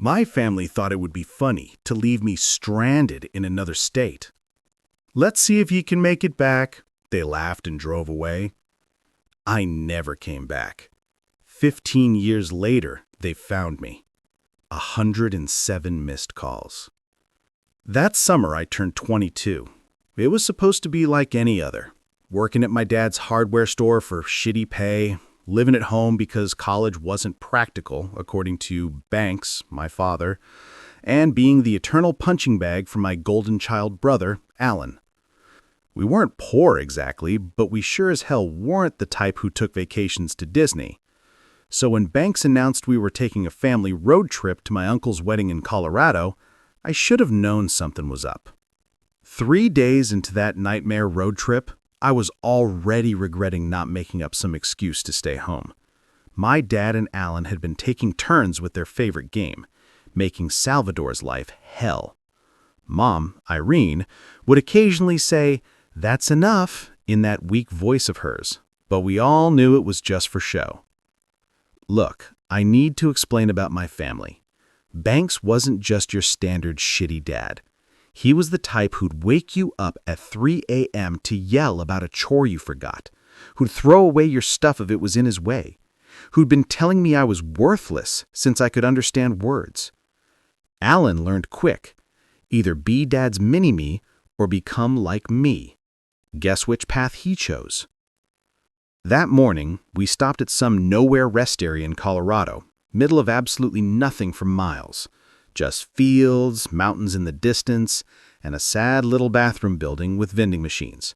My family thought it would be funny to leave me stranded in another state. "Let's see if you can make it back," they laughed and drove away. I never came back. 15 years later, they found me. 107 missed calls. That summer, I turned 22. It was supposed to be like any other. Working at my dad's hardware store for shitty pay, living at home because college wasn't practical, according to Banks, my father, and being the eternal punching bag for my golden child brother, Alan. We weren't poor exactly, but we sure as hell weren't the type who took vacations to Disney. So when Banks announced we were taking a family road trip to my uncle's wedding in Colorado, I should have known something was up. 3 days into that nightmare road trip, I was already regretting not making up some excuse to stay home. My dad and Alan had been taking turns with their favorite game, making Salvador's life hell. Mom, Irene, would occasionally say, "That's enough," in that weak voice of hers, but we all knew it was just for show. Look, I need to explain about my family. Banks wasn't just your standard shitty dad. He was the type who'd wake you up at 3 a.m. to yell about a chore you forgot, who'd throw away your stuff if it was in his way, who'd been telling me I was worthless since I could understand words. Alan learned quick, either be Dad's mini-me or become like me. Guess which path he chose? That morning, we stopped at some nowhere rest area in Colorado, middle of absolutely nothing for miles. Just fields, mountains in the distance, and a sad little bathroom building with vending machines.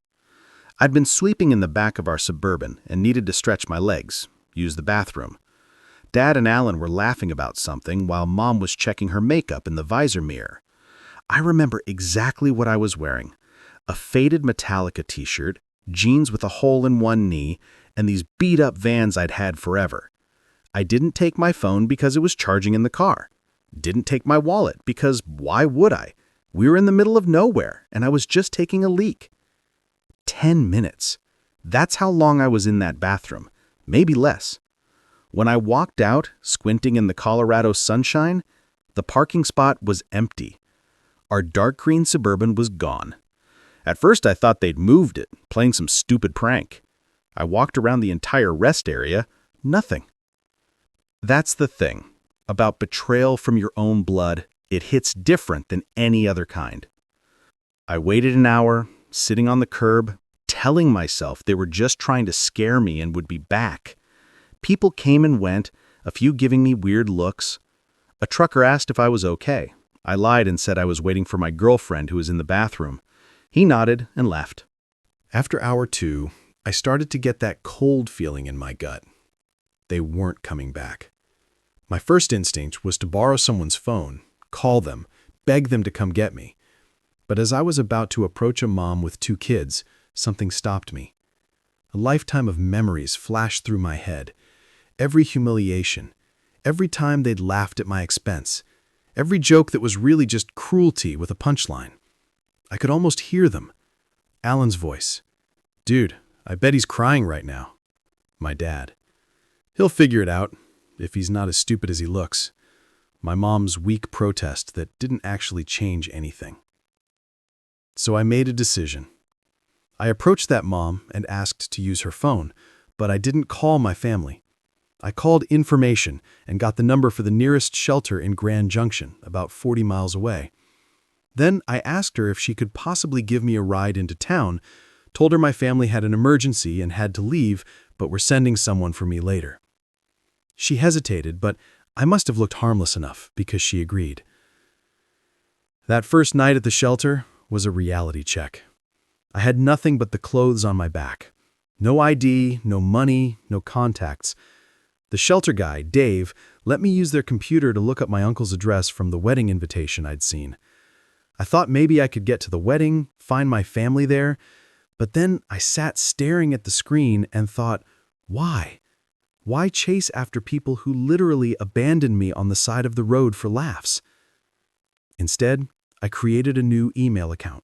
I'd been sleeping in the back of our Suburban and needed to stretch my legs, use the bathroom. Dad and Alan were laughing about something while Mom was checking her makeup in the visor mirror. I remember exactly what I was wearing. A faded Metallica t-shirt, jeans with a hole in one knee, and these beat-up Vans I'd had forever. I didn't take my phone because it was charging in the car. Didn't take my wallet because why would I? We were in the middle of nowhere, and I was just taking a leak. 10 minutes. That's how long I was in that bathroom, maybe less. When I walked out, squinting in the Colorado sunshine, the parking spot was empty. Our dark green Suburban was gone. At first I thought they'd moved it, playing some stupid prank. I walked around the entire rest area, nothing. That's the thing. About betrayal from your own blood, it hits different than any other kind. I waited an hour, sitting on the curb, telling myself they were just trying to scare me and would be back. People came and went, a few giving me weird looks. A trucker asked if I was okay. I lied and said I was waiting for my girlfriend who was in the bathroom. He nodded and left. After hour 2, I started to get that cold feeling in my gut. They weren't coming back. My first instinct was to borrow someone's phone, call them, beg them to come get me. But as I was about to approach a mom with 2 kids, something stopped me. A lifetime of memories flashed through my head. Every humiliation, every time they'd laughed at my expense, every joke that was really just cruelty with a punchline. I could almost hear them. Alan's voice. "Dude, I bet he's crying right now." My dad. "He'll figure it out, if he's not as stupid as he looks." My mom's weak protest that didn't actually change anything. So I made a decision. I approached that mom and asked to use her phone, but I didn't call my family. I called information and got the number for the nearest shelter in Grand Junction, about 40 miles away. Then I asked her if she could possibly give me a ride into town, told her my family had an emergency and had to leave, but were sending someone for me later. She hesitated, but I must have looked harmless enough because she agreed. That first night at the shelter was a reality check. I had nothing but the clothes on my back. No ID, no money, no contacts. The shelter guy, Dave, let me use their computer to look up my uncle's address from the wedding invitation I'd seen. I thought maybe I could get to the wedding, find my family there, but then I sat staring at the screen and thought, why? Why chase after people who literally abandoned me on the side of the road for laughs? Instead, I created a new email account.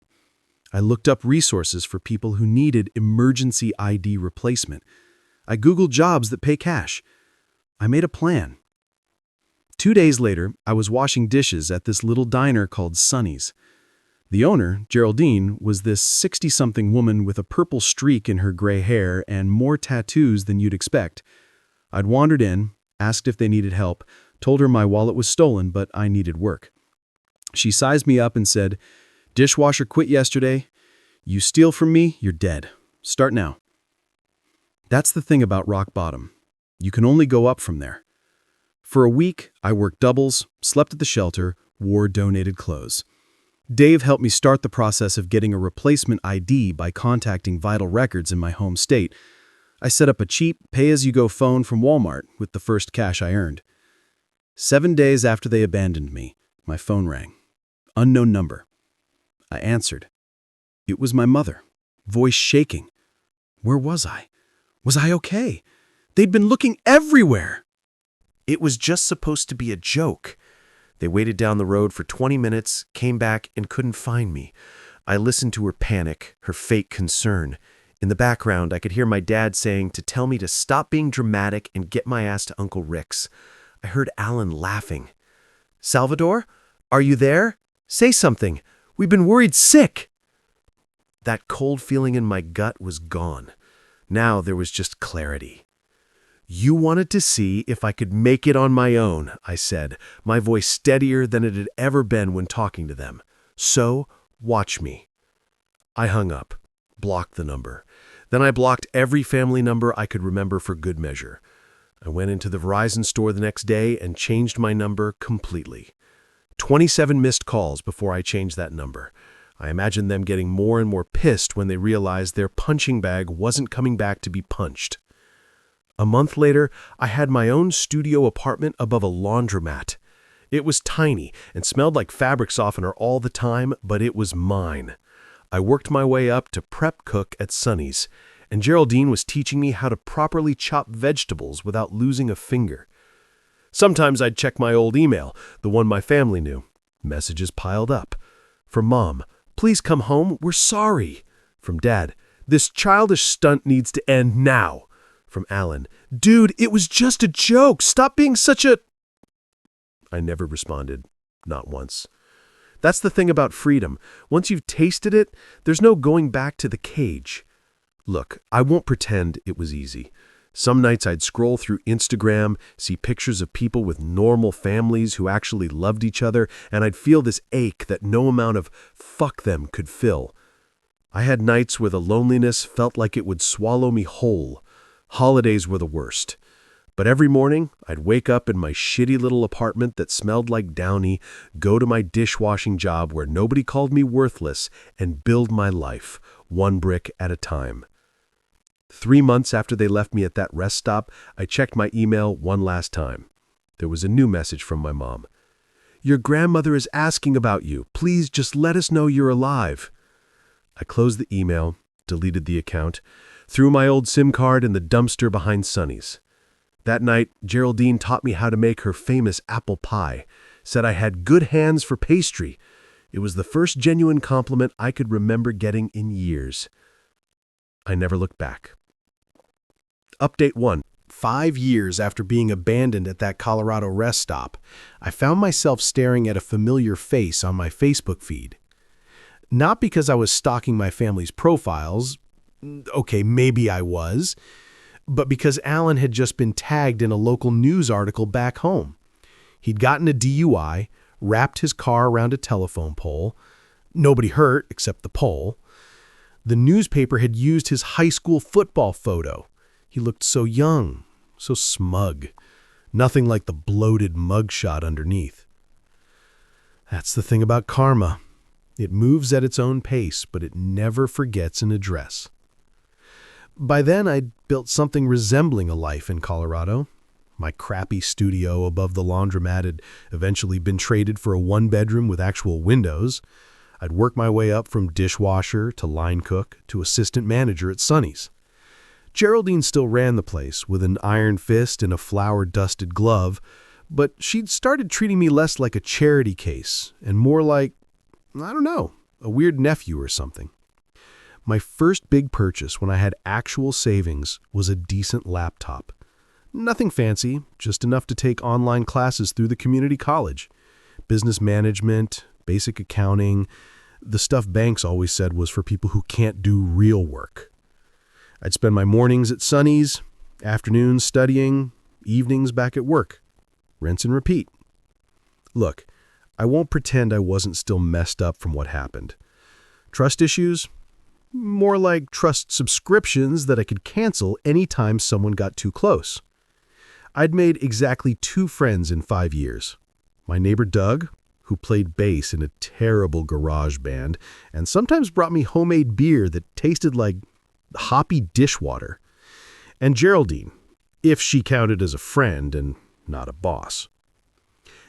I looked up resources for people who needed emergency ID replacement. I Googled jobs that pay cash. I made a plan. 2 days later, I was washing dishes at this little diner called Sonny's. The owner, Geraldine, was this 60-something woman with a purple streak in her gray hair and more tattoos than you'd expect. I'd wandered in, asked if they needed help, told her my wallet was stolen, but I needed work. She sized me up and said, "Dishwasher quit yesterday. You steal from me, you're dead. Start now." That's the thing about rock bottom. You can only go up from there. For a week, I worked doubles, slept at the shelter, wore donated clothes. Dave helped me start the process of getting a replacement ID by contacting Vital Records in my home state. I set up a cheap, pay-as-you-go phone from Walmart with the first cash I earned. 7 days after they abandoned me, my phone rang. Unknown number. I answered. It was my mother, voice shaking. Where was I? Was I okay? They'd been looking everywhere. It was just supposed to be a joke. They waited down the road for 20 minutes, came back, and couldn't find me. I listened to her panic, her fake concern. In the background, I could hear my dad saying to tell me to stop being dramatic and get my ass to Uncle Rick's. I heard Alan laughing. "Salvador, are you there? Say something. We've been worried sick." That cold feeling in my gut was gone. Now there was just clarity. "You wanted to see if I could make it on my own," I said, my voice steadier than it had ever been when talking to them. "So, watch me." I hung up, blocked the number. Then I blocked every family number I could remember for good measure. I went into the Verizon store the next day and changed my number completely. 27 missed calls before I changed that number. I imagined them getting more and more pissed when they realized their punching bag wasn't coming back to be punched. A month later, I had my own studio apartment above a laundromat. It was tiny and smelled like fabric softener all the time, but it was mine. I worked my way up to prep cook at Sonny's, and Geraldine was teaching me how to properly chop vegetables without losing a finger. Sometimes I'd check my old email, the one my family knew. Messages piled up. From Mom, "Please come home, we're sorry." From Dad, "This childish stunt needs to end now." From Alan, "Dude, it was just a joke. Stop being such a..." I never responded, not once. That's the thing about freedom. Once you've tasted it, there's no going back to the cage. Look, I won't pretend it was easy. Some nights I'd scroll through Instagram, see pictures of people with normal families who actually loved each other, and I'd feel this ache that no amount of fuck them could fill. I had nights where the loneliness felt like it would swallow me whole. Holidays were the worst. But every morning, I'd wake up in my shitty little apartment that smelled like Downy, go to my dishwashing job where nobody called me worthless, and build my life, one brick at a time. 3 months after they left me at that rest stop, I checked my email one last time. There was a new message from my mom. "Your grandmother is asking about you. Please just let us know you're alive." I closed the email, deleted the account, threw my old SIM card in the dumpster behind Sonny's. That night, Geraldine taught me how to make her famous apple pie, said I had good hands for pastry. It was the first genuine compliment I could remember getting in years. I never looked back. Update 1. 5 years after being abandoned at that Colorado rest stop, I found myself staring at a familiar face on my Facebook feed. Not because I was stalking my family's profiles, okay, maybe I was, but because Alan had just been tagged in a local news article back home. He'd gotten a DUI, wrapped his car around a telephone pole. Nobody hurt except the pole. The newspaper had used his high school football photo. He looked so young, so smug. Nothing like the bloated mugshot underneath. That's the thing about karma. It moves at its own pace, but it never forgets an address. By then, I'd built something resembling a life in Colorado. My crappy studio above the laundromat had eventually been traded for a 1-bedroom with actual windows. I'd worked my way up from dishwasher to line cook to assistant manager at Sonny's. Geraldine still ran the place with an iron fist and a flour-dusted glove, but she'd started treating me less like a charity case and more like, I don't know, a weird nephew or something. My first big purchase when I had actual savings was a decent laptop. Nothing fancy, just enough to take online classes through the community college. Business management, basic accounting, the stuff banks always said was for people who can't do real work. I'd spend my mornings at Sonny's, afternoons studying, evenings back at work. Rinse and repeat. Look, I won't pretend I wasn't still messed up from what happened. Trust issues? More like trust subscriptions that I could cancel anytime someone got too close. I'd made exactly 2 friends in 5 years. My neighbor Doug, who played bass in a terrible garage band and sometimes brought me homemade beer that tasted like hoppy dishwater. And Geraldine, if she counted as a friend and not a boss.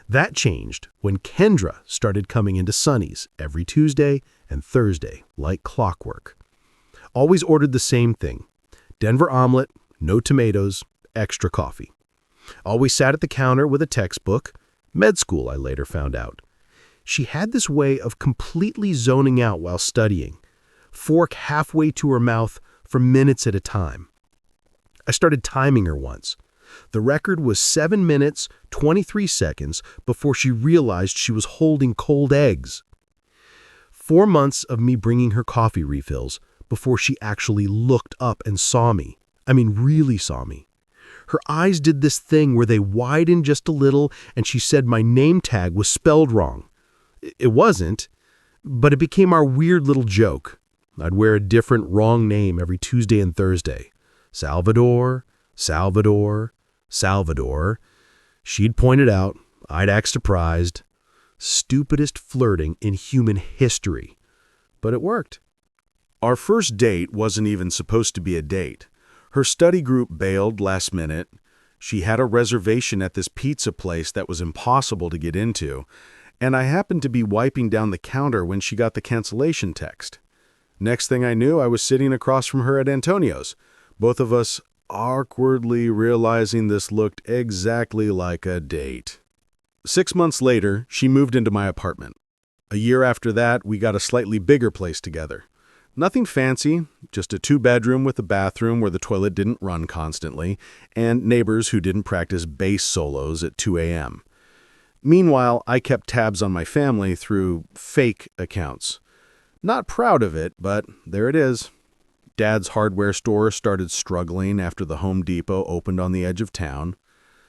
That changed when Kendra started coming into Sonny's every Tuesday and Thursday like clockwork. Always ordered the same thing: Denver omelet, no tomatoes, extra coffee. Always sat at the counter with a textbook, med school I later found out. She had this way of completely zoning out while studying, fork halfway to her mouth for minutes at a time. I started timing her once. The record was 7 minutes, 23 seconds before she realized she was holding cold eggs. 4 months of me bringing her coffee refills before she actually looked up and saw me. I mean, really saw me. Her eyes did this thing where they widened just a little and she said my name tag was spelled wrong. It wasn't, but it became our weird little joke. I'd wear a different wrong name every Tuesday and Thursday. Salvador, Salvador, Salvador. She'd point it out. I'd act surprised. Stupidest flirting in human history. But it worked. Our first date wasn't even supposed to be a date. Her study group bailed last minute. She had a reservation at this pizza place that was impossible to get into, and I happened to be wiping down the counter when she got the cancellation text. Next thing I knew, I was sitting across from her at Antonio's, both of us awkwardly realizing this looked exactly like a date. 6 months later, she moved into my apartment. A year after that, we got a slightly bigger place together. Nothing fancy, just a 2-bedroom with a bathroom where the toilet didn't run constantly, and neighbors who didn't practice bass solos at 2 a.m. Meanwhile, I kept tabs on my family through fake accounts. Not proud of it, but there it is. Dad's hardware store started struggling after the Home Depot opened on the edge of town.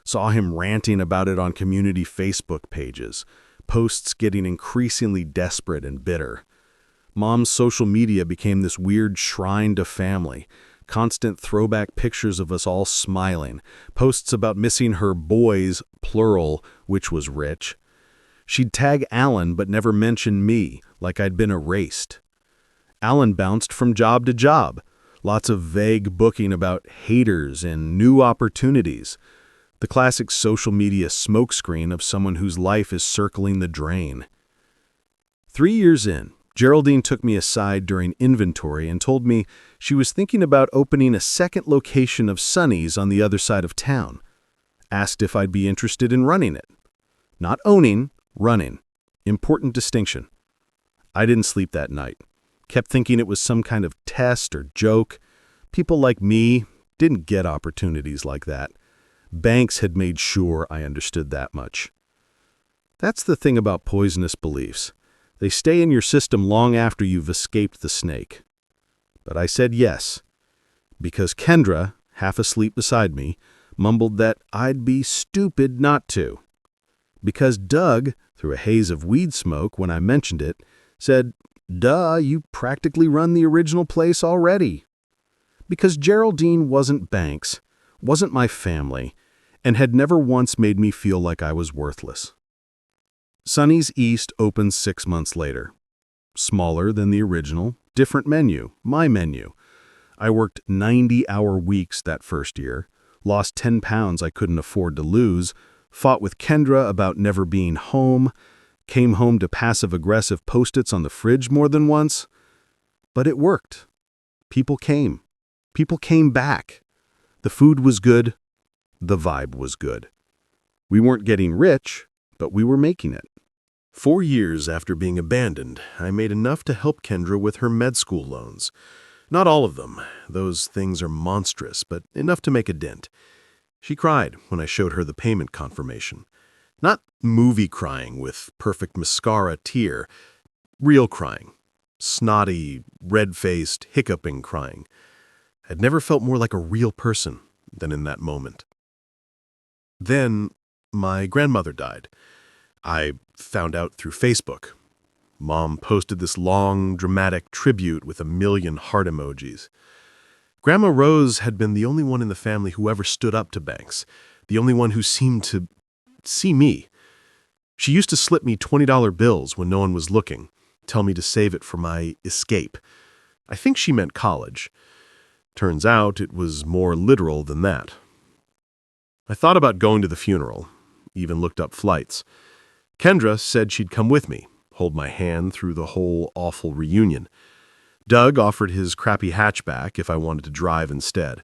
Saw him ranting about it on community Facebook pages, posts getting increasingly desperate and bitter. Mom's social media became this weird shrine to family, constant throwback pictures of us all smiling, posts about missing her boys, plural, which was rich. She'd tag Alan but never mention me, like I'd been erased. Alan bounced from job to job, lots of vague booking about haters and new opportunities. The classic social media smokescreen of someone whose life is circling the drain. 3 years in, Geraldine took me aside during inventory and told me she was thinking about opening a second location of Sonny's on the other side of town. Asked if I'd be interested in running it. Not owning, running. Important distinction. I didn't sleep that night. Kept thinking it was some kind of test or joke. People like me didn't get opportunities like that. Banks had made sure I understood that much. That's the thing about poisonous beliefs. They stay in your system long after you've escaped the snake. But I said yes, because Kendra, half asleep beside me, mumbled that I'd be stupid not to. Because Doug, through a haze of weed smoke when I mentioned it, said, "Duh, you practically run the original place already." Because Geraldine wasn't Banks, wasn't my family, and had never once made me feel like I was worthless. Sonny's East opened 6 months later. Smaller than the original, different menu, my menu. I worked 90-hour weeks that first year, lost 10 pounds I couldn't afford to lose, fought with Kendra about never being home, came home to passive-aggressive Post-its on the fridge more than once. But it worked. People came. People came back. The food was good. The vibe was good. We weren't getting rich, but we were making it. 4 years after being abandoned, I made enough to help Kendra with her med school loans. Not all of them. Those things are monstrous, but enough to make a dent. She cried when I showed her the payment confirmation. Not movie crying with perfect mascara tear, real crying. Snotty, red-faced, hiccuping crying. I'd never felt more like a real person than in that moment. Then, my grandmother died. I found out through Facebook. Mom posted this long, dramatic tribute with 1,000,000 heart emojis. Grandma Rose had been the only one in the family who ever stood up to Banks, the only one who seemed to see me. She used to slip me $20 bills when no one was looking, tell me to save it for my escape. I think she meant college. Turns out it was more literal than that. I thought about going to the funeral, even looked up flights. Kendra said she'd come with me, hold my hand through the whole awful reunion. Doug offered his crappy hatchback if I wanted to drive instead.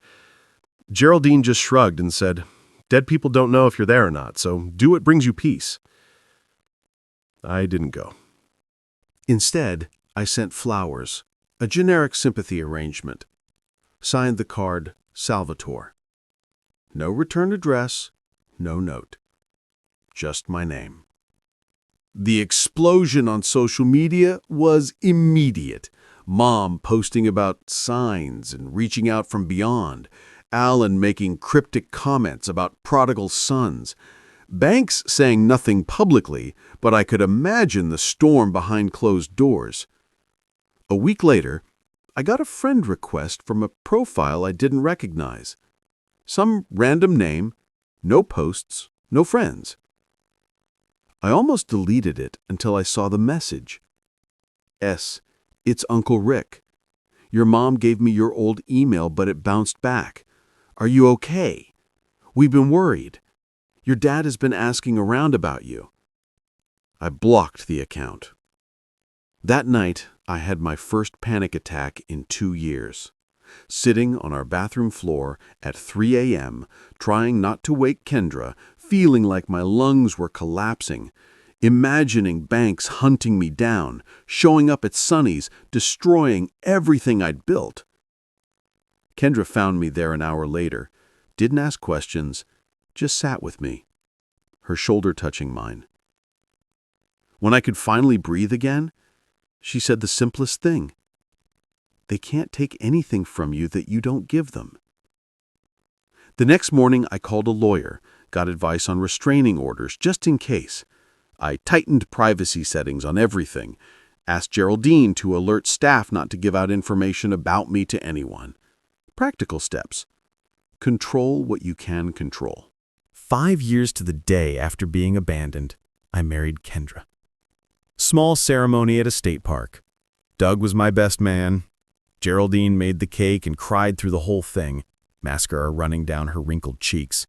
Geraldine just shrugged and said, "Dead people don't know if you're there or not, so do what brings you peace." I didn't go. Instead, I sent flowers, a generic sympathy arrangement. Signed the card, Salvatore. No return address, no note. Just my name. The explosion on social media was immediate. Mom posting about signs and reaching out from beyond. Alan making cryptic comments about prodigal sons. Banks saying nothing publicly, but I could imagine the storm behind closed doors. A week later, I got a friend request from a profile I didn't recognize. Some random name, no posts, no friends. I almost deleted it until I saw the message. It's Uncle Rick. Your mom gave me your old email, but it bounced back. Are you okay? We've been worried. Your dad has been asking around about you. I blocked the account. That night, I had my first panic attack in 2 years. Sitting on our bathroom floor at 3 a.m., trying not to wake Kendra, feeling like my lungs were collapsing, imagining Banks hunting me down, showing up at Sonny's, destroying everything I'd built. Kendra found me there an hour later, didn't ask questions, just sat with me, her shoulder touching mine. When I could finally breathe again, she said the simplest thing. They can't take anything from you that you don't give them. The next morning, I called a lawyer, got advice on restraining orders just in case. I tightened privacy settings on everything, asked Geraldine to alert staff not to give out information about me to anyone. Practical steps. Control what you can control. 5 years to the day after being abandoned, I married Kendra. Small ceremony at a state park. Doug was my best man. Geraldine made the cake and cried through the whole thing, mascara running down her wrinkled cheeks.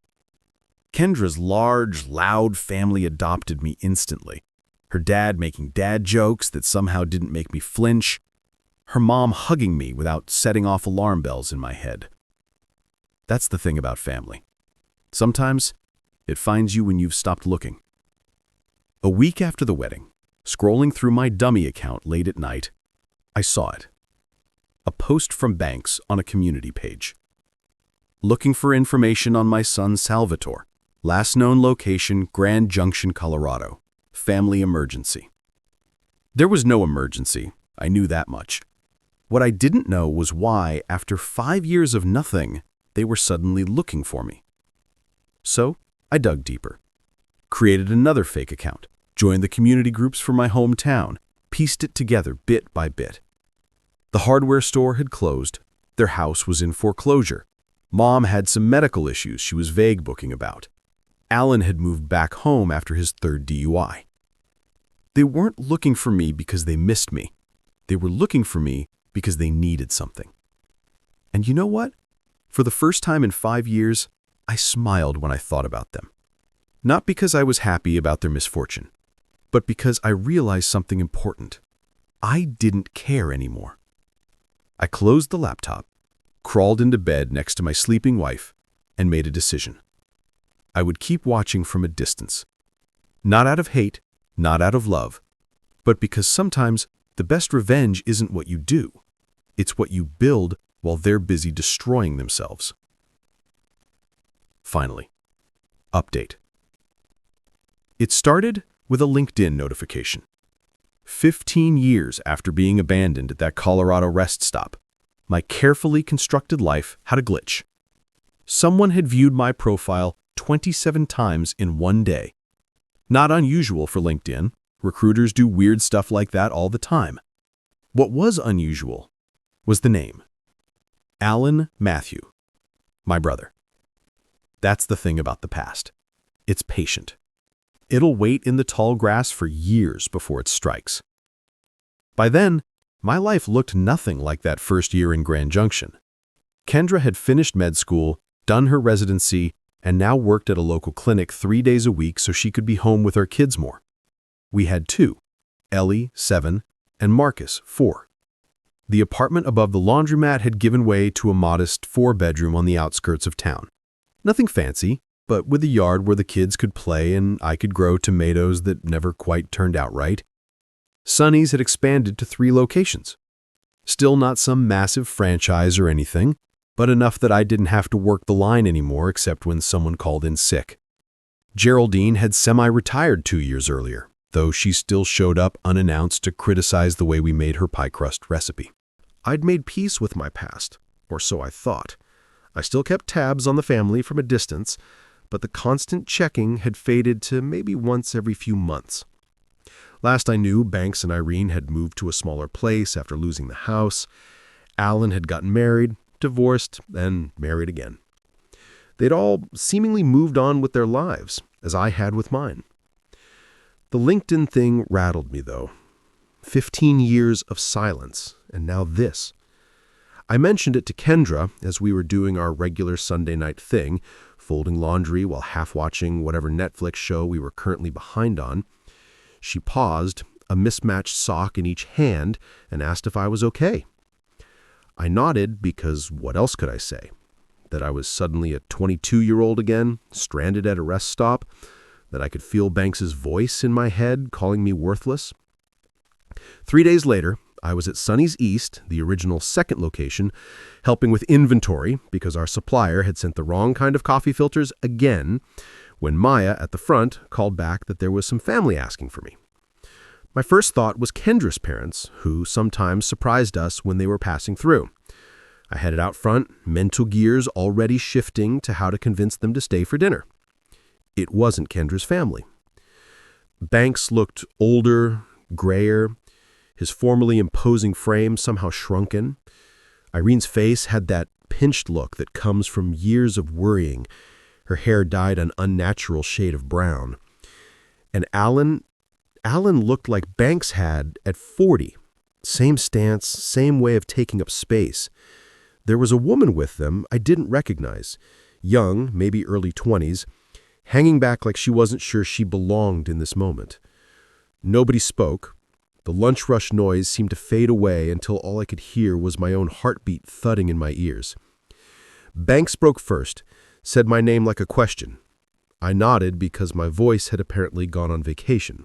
Kendra's large, loud family adopted me instantly. Her dad making dad jokes that somehow didn't make me flinch. Her mom hugging me without setting off alarm bells in my head. That's the thing about family. Sometimes it finds you when you've stopped looking. A week after the wedding, scrolling through my dummy account late at night, I saw it. A post from Banks on a community page. Looking for information on my son Salvatore. Last known location, Grand Junction, Colorado. Family emergency. There was no emergency. I knew that much. What I didn't know was why, after 5 years of nothing, they were suddenly looking for me. So, I dug deeper. Created another fake account. Joined the community groups for my hometown. Pieced it together bit by bit. The hardware store had closed. Their house was in foreclosure. Mom had some medical issues she was vague booking about. Alan had moved back home after his 3rd DUI. They weren't looking for me because they missed me. They were looking for me because they needed something. And you know what? For the first time in 5 years, I smiled when I thought about them. Not because I was happy about their misfortune, but because I realized something important. I didn't care anymore. I closed the laptop, crawled into bed next to my sleeping wife, and made a decision. I would keep watching from a distance. Not out of hate, not out of love, but because sometimes the best revenge isn't what you do. It's what you build while they're busy destroying themselves. Finally. Update. It started with a LinkedIn notification. 15 years after being abandoned at that Colorado rest stop, my carefully constructed life had a glitch. Someone had viewed my profile 27 times in one day. Not unusual for LinkedIn. Recruiters do weird stuff like that all the time. What was unusual was the name. Alan Matthew, my brother. That's the thing about the past. It's patient. It'll wait in the tall grass for years before it strikes. By then, my life looked nothing like that first year in Grand Junction. Kendra had finished med school, done her residency, and now worked at a local clinic 3 days a week so she could be home with our kids more. We had two, Ellie, 7, and Marcus, 4. The apartment above the laundromat had given way to a modest 4-bedroom on the outskirts of town. Nothing fancy, but with a yard where the kids could play and I could grow tomatoes that never quite turned out right. Sonny's had expanded to 3 locations. Still not some massive franchise or anything, but enough that I didn't have to work the line anymore except when someone called in sick. Geraldine had semi-retired 2 years earlier, though she still showed up unannounced to criticize the way we made her pie crust recipe. I'd made peace with my past, or so I thought. I still kept tabs on the family from a distance, but the constant checking had faded to maybe once every few months. Last I knew, Banks and Irene had moved to a smaller place after losing the house. Alan had gotten married, divorced, and married again. They'd all seemingly moved on with their lives, as I had with mine. The LinkedIn thing rattled me, though. 15 years of silence, and now this. I mentioned it to Kendra as we were doing our regular Sunday night thing, folding laundry while half-watching whatever Netflix show we were currently behind on. She paused, a mismatched sock in each hand, and asked if I was okay. I nodded because what else could I say? That I was suddenly a 22-year-old again, stranded at a rest stop? That I could feel Banks's voice in my head calling me worthless? 3 days later, I was at Sonny's East, the original second location, helping with inventory because our supplier had sent the wrong kind of coffee filters again, when Maya at the front called back that there was some family asking for me. My first thought was Kendra's parents, who sometimes surprised us when they were passing through. I headed out front, mental gears already shifting to how to convince them to stay for dinner. It wasn't Kendra's family. Banks looked older, grayer, his formerly imposing frame somehow shrunken. Irene's face had that pinched look that comes from years of worrying. Her hair dyed an unnatural shade of brown. And Alan looked like Banks had at 40. Same stance, same way of taking up space. There was a woman with them I didn't recognize, young, maybe early 20s, hanging back like she wasn't sure she belonged in this moment. Nobody spoke. The lunch rush noise seemed to fade away until all I could hear was my own heartbeat thudding in my ears. Banks spoke first, said my name like a question. I nodded because my voice had apparently gone on vacation.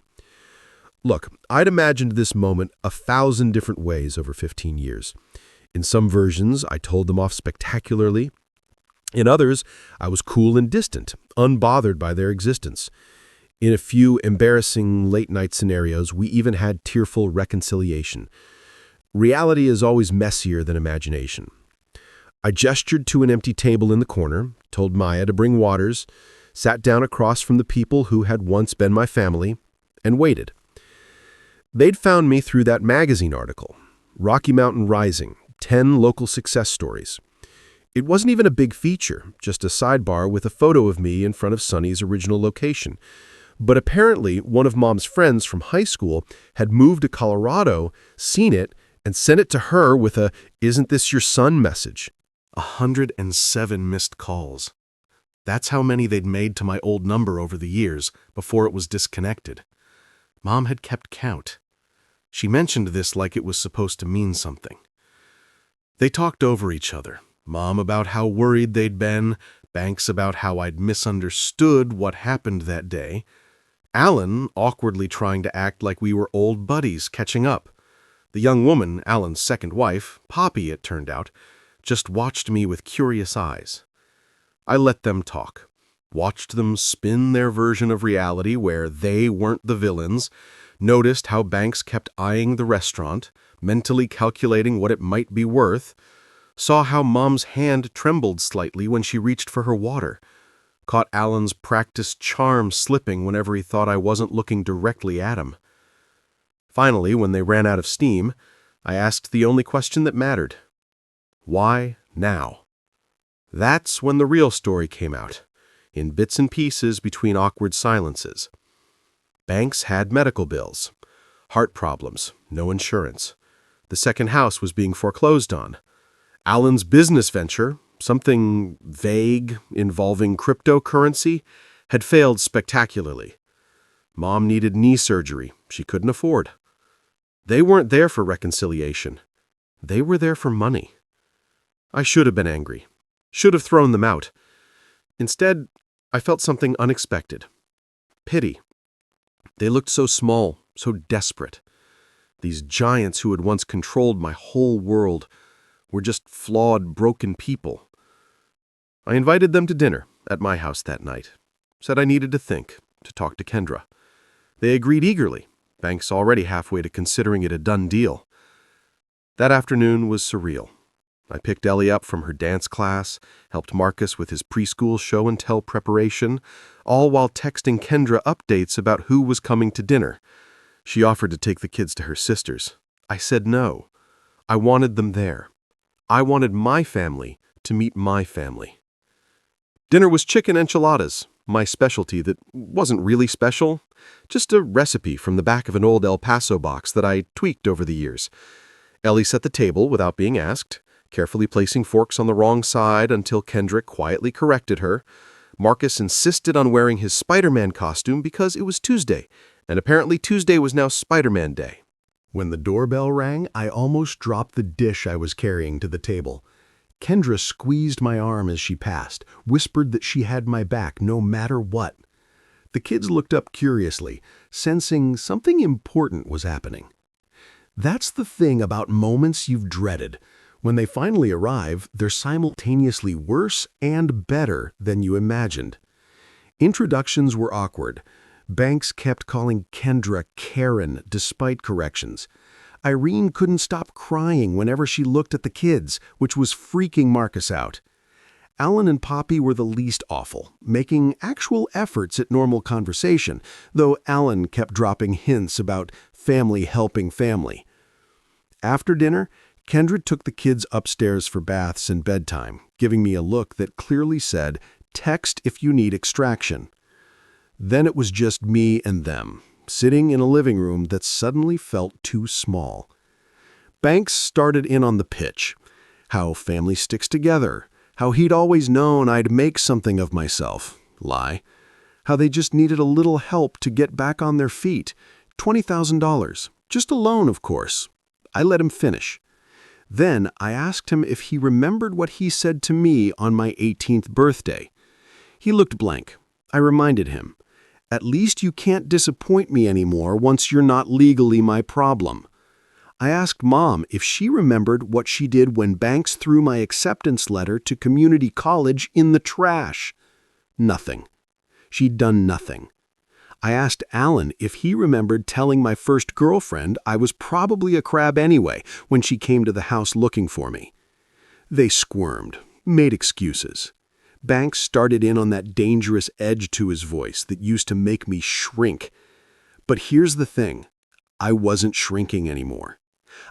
Look, I'd imagined this moment 1,000 different ways over 15 years. In some versions, I told them off spectacularly. In others, I was cool and distant, unbothered by their existence. In a few embarrassing late-night scenarios, we even had tearful reconciliation. Reality is always messier than imagination. I gestured to an empty table in the corner, told Maya to bring waters, sat down across from the people who had once been my family, and waited. They'd found me through that magazine article, Rocky Mountain Rising, 10 local success stories. It wasn't even a big feature, just a sidebar with a photo of me in front of Sonny's original location. But apparently, one of Mom's friends from high school had moved to Colorado, seen it, and sent it to her with a "Isn't this your son?" message. 107 missed calls. That's how many they'd made to my old number over the years, before it was disconnected. Mom had kept count. She mentioned this like it was supposed to mean something. They talked over each other. Mom about how worried they'd been, Banks about how I'd misunderstood what happened that day, Alan awkwardly trying to act like we were old buddies catching up. The young woman, Alan's second wife, Poppy it turned out, just watched me with curious eyes. I let them talk. watched them spin their version of reality where they weren't the villains, noticed how Banks kept eyeing the restaurant, mentally calculating what it might be worth, saw how Mom's hand trembled slightly when she reached for her water, caught Alan's practiced charm slipping whenever he thought I wasn't looking directly at him. Finally, when they ran out of steam, I asked the only question that mattered. Why now? That's when the real story came out, in bits and pieces between awkward silences. Banks had medical bills, heart problems, no insurance. The second house was being foreclosed on. Alan's business venture, something vague involving cryptocurrency, had failed spectacularly. Mom needed knee surgery she couldn't afford. They weren't there for reconciliation. They were there for money. I should have been angry, should have thrown them out. Instead, I felt something unexpected. Pity. They looked so small, so desperate. These giants who had once controlled my whole world were just flawed, broken people. I invited them to dinner at my house that night. Said I needed to think, to talk to Kendra. They agreed eagerly, Banks already halfway to considering it a done deal. That afternoon was surreal. I picked Ellie up from her dance class, helped Marcus with his preschool show-and-tell preparation, all while texting Kendra updates about who was coming to dinner. She offered to take the kids to her sister's. I said no. I wanted them there. I wanted my family to meet my family. Dinner was chicken enchiladas, my specialty that wasn't really special, just a recipe from the back of an old El Paso box that I tweaked over the years. Ellie set the table without being asked, carefully placing forks on the wrong side until Kendrick quietly corrected her. Marcus insisted on wearing his Spider-Man costume because it was Tuesday, and apparently Tuesday was now Spider-Man Day. When the doorbell rang, I almost dropped the dish I was carrying to the table. Kendra squeezed my arm as she passed, whispered that she had my back no matter what. The kids looked up curiously, sensing something important was happening. That's the thing about moments you've dreaded. When they finally arrive, they're simultaneously worse and better than you imagined. Introductions were awkward. Banks kept calling Kendra Karen despite corrections. Irene couldn't stop crying whenever she looked at the kids, which was freaking Marcus out. Alan and Poppy were the least awful, making actual efforts at normal conversation, though Alan kept dropping hints about family helping family. After dinner, Kendra took the kids upstairs for baths and bedtime, giving me a look that clearly said, "Text if you need extraction." Then it was just me and them, sitting in a living room that suddenly felt too small. Banks started in on the pitch, how family sticks together, how he'd always known I'd make something of myself, lie, how they just needed a little help to get back on their feet, $20,000, just a loan, of course. I let him finish. Then I asked him if he remembered what he said to me on my 18th birthday. He looked blank. I reminded him, "At least you can't disappoint me anymore once you're not legally my problem." I asked Mom if she remembered what she did when Banks threw my acceptance letter to community college in the trash. Nothing. She'd done nothing. I asked Alan if he remembered telling my first girlfriend I was probably a crab anyway when she came to the house looking for me. They squirmed, made excuses. Banks started in on that dangerous edge to his voice that used to make me shrink. But here's the thing. I wasn't shrinking anymore.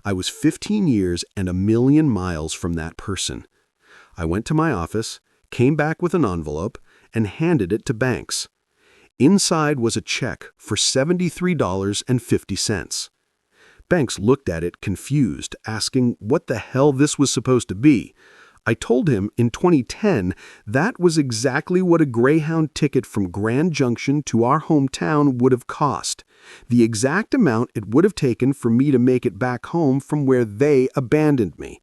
I was 15 years and 1,000,000 miles from that person. I went to my office, came back with an envelope, and handed it to Banks. Inside was a check for $73.50. Banks looked at it confused, asking what the hell this was supposed to be. I told him in 2010 that was exactly what a Greyhound ticket from Grand Junction to our hometown would have cost. The exact amount it would have taken for me to make it back home from where they abandoned me.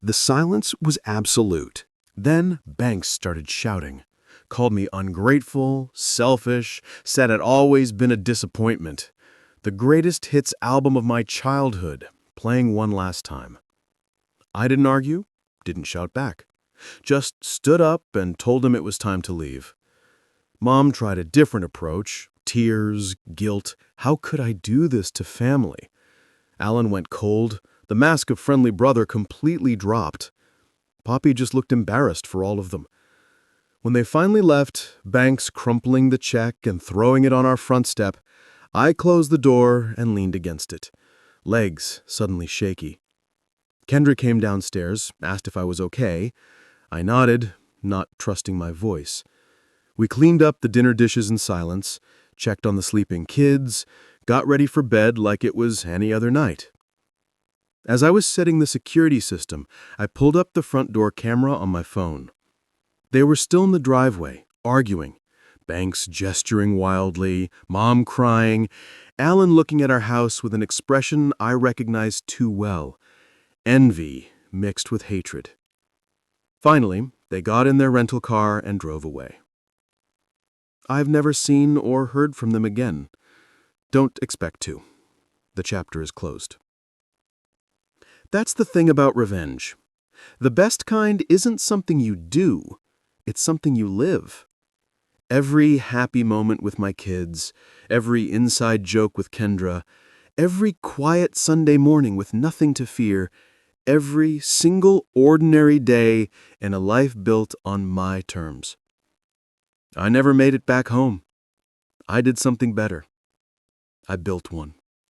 The silence was absolute. Then Banks started shouting, called me ungrateful, selfish, said I'd always been a disappointment. The greatest hits album of my childhood, playing one last time. I didn't argue, didn't shout back. Just stood up and told him it was time to leave. Mom tried a different approach. Tears, guilt. How could I do this to family? Alan went cold. The mask of friendly brother completely dropped. Poppy just looked embarrassed for all of them. When they finally left, Banks crumpling the check and throwing it on our front step, I closed the door and leaned against it, legs suddenly shaky. Kendra came downstairs, asked if I was okay. I nodded, not trusting my voice. We cleaned up the dinner dishes in silence, checked on the sleeping kids, got ready for bed like it was any other night. As I was setting the security system, I pulled up the front door camera on my phone. They were still in the driveway, arguing. Banks gesturing wildly, Mom crying, Alan looking at our house with an expression I recognized too well. Envy mixed with hatred. Finally, they got in their rental car and drove away. I've never seen or heard from them again. Don't expect to. The chapter is closed. That's the thing about revenge. The best kind isn't something you do, it's something you live. Every happy moment with my kids, every inside joke with Kendra, every quiet Sunday morning with nothing to fear, every single ordinary day in a life built on my terms. I never made it back home. I did something better. I built one.